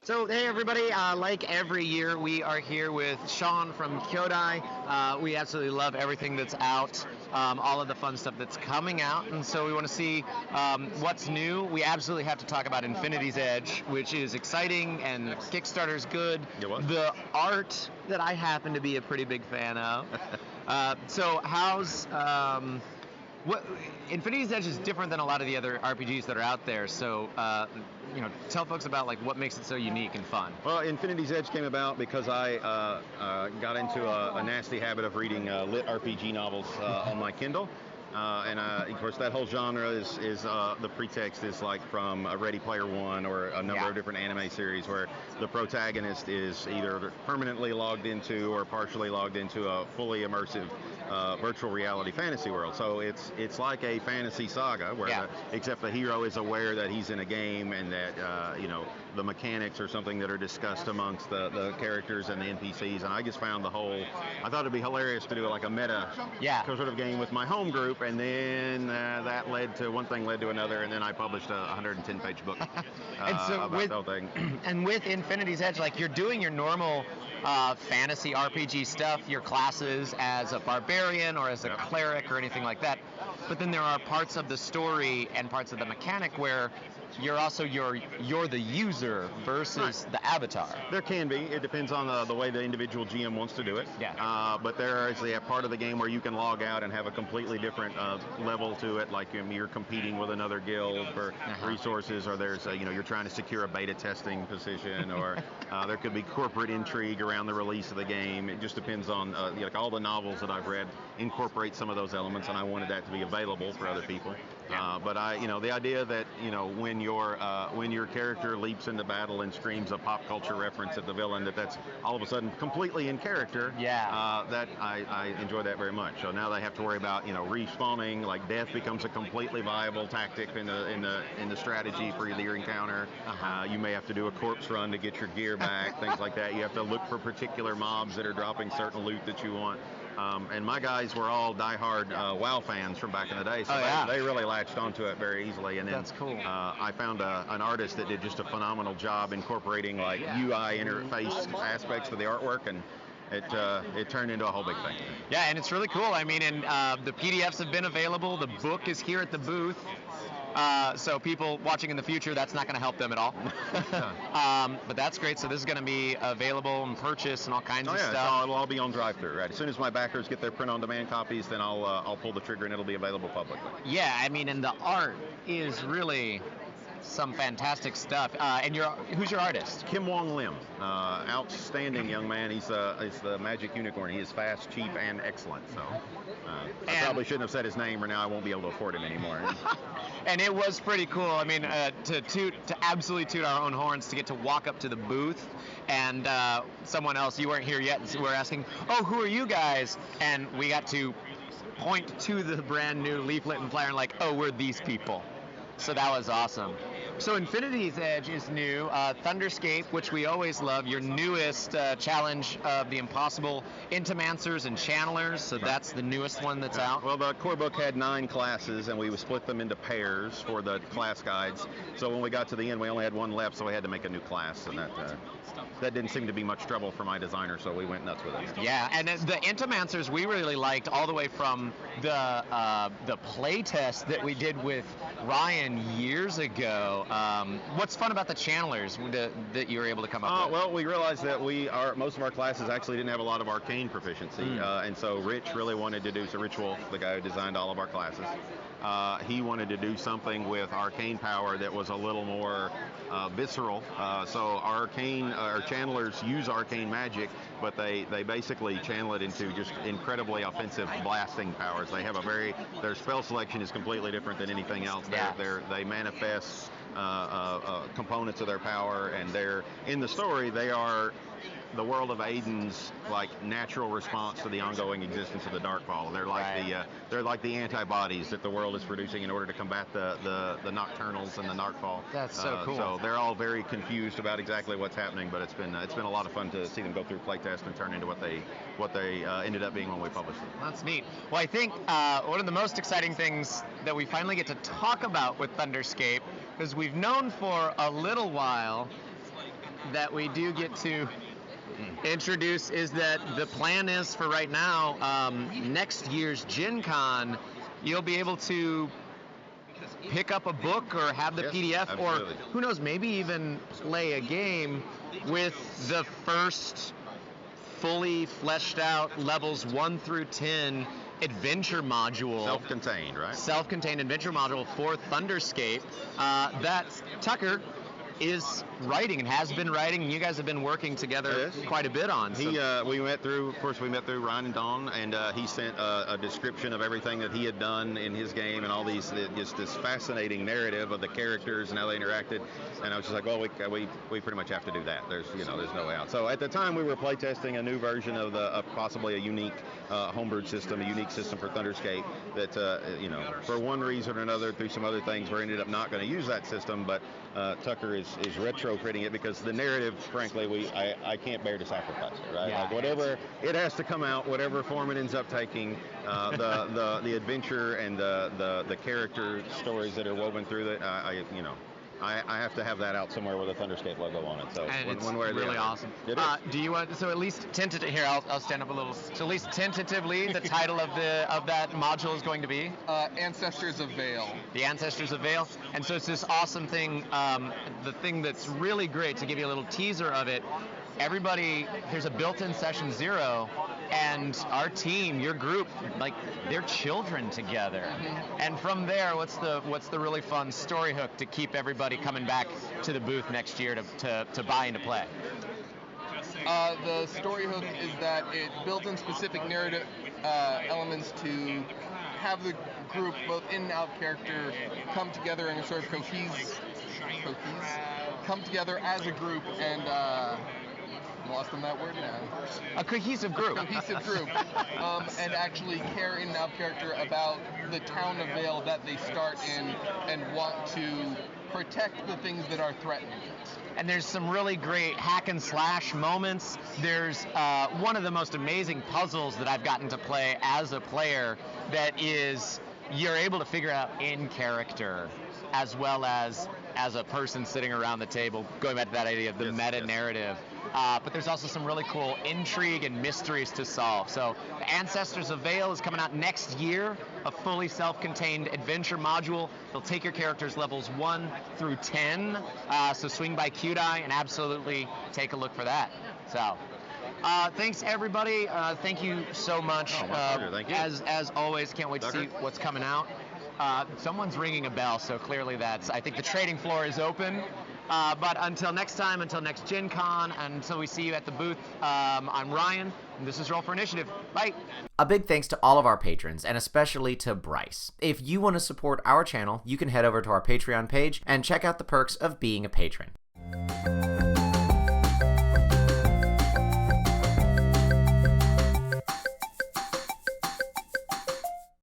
So, hey everybody, like every year, we are here with Shawn from Kyoudai. We absolutely love everything that's out, all of the fun stuff that's coming out, and so we want to see what's new. We absolutely have to talk about Infinity's Edge, which is exciting, and Kickstarter's good. The art that I happen to be a pretty big fan of. So, how's... Infinity's Edge is different than a lot of the other RPGs that are out there. So, tell folks about like what makes it so unique and fun. Well, Infinity's Edge came about because I got into a nasty habit of reading lit RPG novels on my Kindle. Of course, that whole genre is the pretext is like from Ready Player One or a number of different anime series where the protagonist is either permanently logged into or partially logged into a fully immersive virtual reality fantasy world. So it's like a fantasy saga where except the hero is aware that he's in a game and that the mechanics are something that are discussed amongst the characters and the NPCs. And I just found I thought it'd be hilarious to do like a meta sort of game with my home group. And then that led to one thing led to another, and then I published a 110-page book about the whole thing. And with Infinity's Edge, like you're doing your normal fantasy RPG stuff, your classes as a barbarian or as a cleric or anything like that. But then there are parts of the story and parts of the mechanic where you're also you're the user versus the avatar. There can be. It depends on the way the individual GM wants to do it. But there is a part of the game where you can log out and have a completely different level to it. Like you're competing with another guild for resources, or there's you're trying to secure a beta testing position, or there could be corporate intrigue around the release of the game. It just depends on like all the novels that I've read incorporate some of those elements, and I wanted that to be available for other people. But the idea that when your character leaps into battle and screams a pop culture reference at the villain, that's all of a sudden completely in character. That I enjoy that very much. So now they have to worry about respawning. Like death becomes a completely viable tactic in the strategy for your encounter. You may have to do a corpse run to get your gear back, things like that. You have to look for particular mobs that are dropping certain loot that you want. And my guys were all diehard WoW fans from back in the day, so they really latched onto it very easily. And then that's cool. I found an artist that did just a phenomenal job incorporating like UI interface aspects to the artwork, and it turned into a whole big thing. Yeah, and it's really cool. I mean, and the PDFs have been available. The book is here at the booth. So people watching in the future, that's not going to help them at all. But that's great. So this is going to be available and purchased and all kinds of stuff. It'll all be on drive-through. Right. As soon as my backers get their print-on-demand copies, then I'll pull the trigger and it'll be available publicly. Yeah, I mean, and the art is really some fantastic stuff. And who's your artist? Kim Wong Lim. Outstanding young man. He's the magic unicorn. He is fast, cheap, and excellent. So I probably shouldn't have said his name, or now I won't be able to afford him anymore. And it was pretty cool. I mean, to absolutely toot our own horns, to get to walk up to the booth, and someone else, you weren't here yet, and so we're asking, oh, who are you guys? And we got to point to the brand new leaflet and flyer and like, oh, we're these people. So that was awesome. So Infinity's Edge is new. Thunderscape, which we always love, your newest challenge of the impossible Intimancers and Channelers. So that's the newest one that's out. Well, the core book had 9 classes, and we split them into pairs for the class guides. So when we got to the end, we only had one left, so we had to make a new class, and that didn't seem to be much trouble for my designer, so we went nuts with it. Yeah, and the Intimancers we really liked all the way from the play test that we did with Ryan years ago. What's fun about the channelers that you were able to come up with? Well, we realized that most of our classes actually didn't have a lot of arcane proficiency, and so Rich really wanted to do, so Rich Wolf, the guy who designed all of our classes, he wanted to do something with arcane power that was a little more visceral. So our channelers use arcane magic, but they basically channel it into just incredibly offensive blasting powers. They have their spell selection is completely different than anything else. They manifest components of their power, and in the story they are the world of Aiden's like natural response to the ongoing existence of the Darkfall. They're like the antibodies that the world is producing in order to combat the Nocturnals and the Darkfall. That's so cool. So they're all very confused about exactly what's happening, but it's been a lot of fun to see them go through playtest and turn into what they ended up being when we published it. That's neat. Well, I think one of the most exciting things that we finally get to talk about with Thunderscape, because we've known for a little while that we do get to introduce is that the plan is for right now, next year's Gen Con, you'll be able to pick up a book or have the PDF, absolutely. or who knows, maybe even play a game with the first fully fleshed out levels 1 through 10 adventure module. Self-contained, right? Self-contained adventure module for Thunderscape that Tucker is writing and has been writing, and you guys have been working together quite a bit on. We met through Ryan and Dawn, and he sent a description of everything that he had done in his game and all these, just this fascinating narrative of the characters and how they interacted. And I was just like, well, we pretty much have to do that. There's no way out. So at the time we were playtesting a new version of possibly a unique homebrewed system, a unique system for Thunderscape that, for one reason or another, through some other things, we ended up not going to use that system, but Tucker is retrofitting it because the narrative, frankly, I can't bear to sacrifice it, right? Yeah, like whatever, it has to come out, whatever form it ends up taking, the adventure and the character stories that are woven through it, I have to have that out somewhere with a Thunderscape logo on it. So one way or the really other. awesome. It is. Do you want, so at least tentative here? I'll stand up a little. So at least tentatively, the title of that module is going to be Ancestors of Vale. The Ancestors of Vale. And so it's this awesome thing. The thing that's really great, to give you a little teaser of it. Everybody, there's a built-in session 0, and our team, your group, like, they're children together. And from there, what's the really fun story hook to keep everybody coming back to the booth next year to buy into play? The story hook is that it builds in specific narrative elements to have the group, both in and out character, come together in a sort of come together as a group and lost on that word now. A cohesive group. And actually care in and out character about the town of Vale that they start in and want to protect the things that are threatened. And there's some really great hack and slash moments. There's one of the most amazing puzzles that I've gotten to play as a player that is, you're able to figure out in character as well as a person sitting around the table, going back to that idea of the meta-narrative. But there's also some really cool intrigue and mysteries to solve. So Ancestors of Vale is coming out next year, a fully self-contained adventure module. It'll take your characters levels 1 through 10. So swing by Kyoudai and absolutely take a look for that. So thanks, everybody. Thank you so much. Oh, my pleasure. Thank you. As always, can't wait to see what's coming out. Someone's ringing a bell, so clearly I think the trading floor is open. But until next time, until next Gen Con, until we see you at the booth, I'm Ryan, and this is Roll for Initiative. Bye! A big thanks to all of our patrons, and especially to Bryce. If you want to support our channel, you can head over to our Patreon page and check out the perks of being a patron.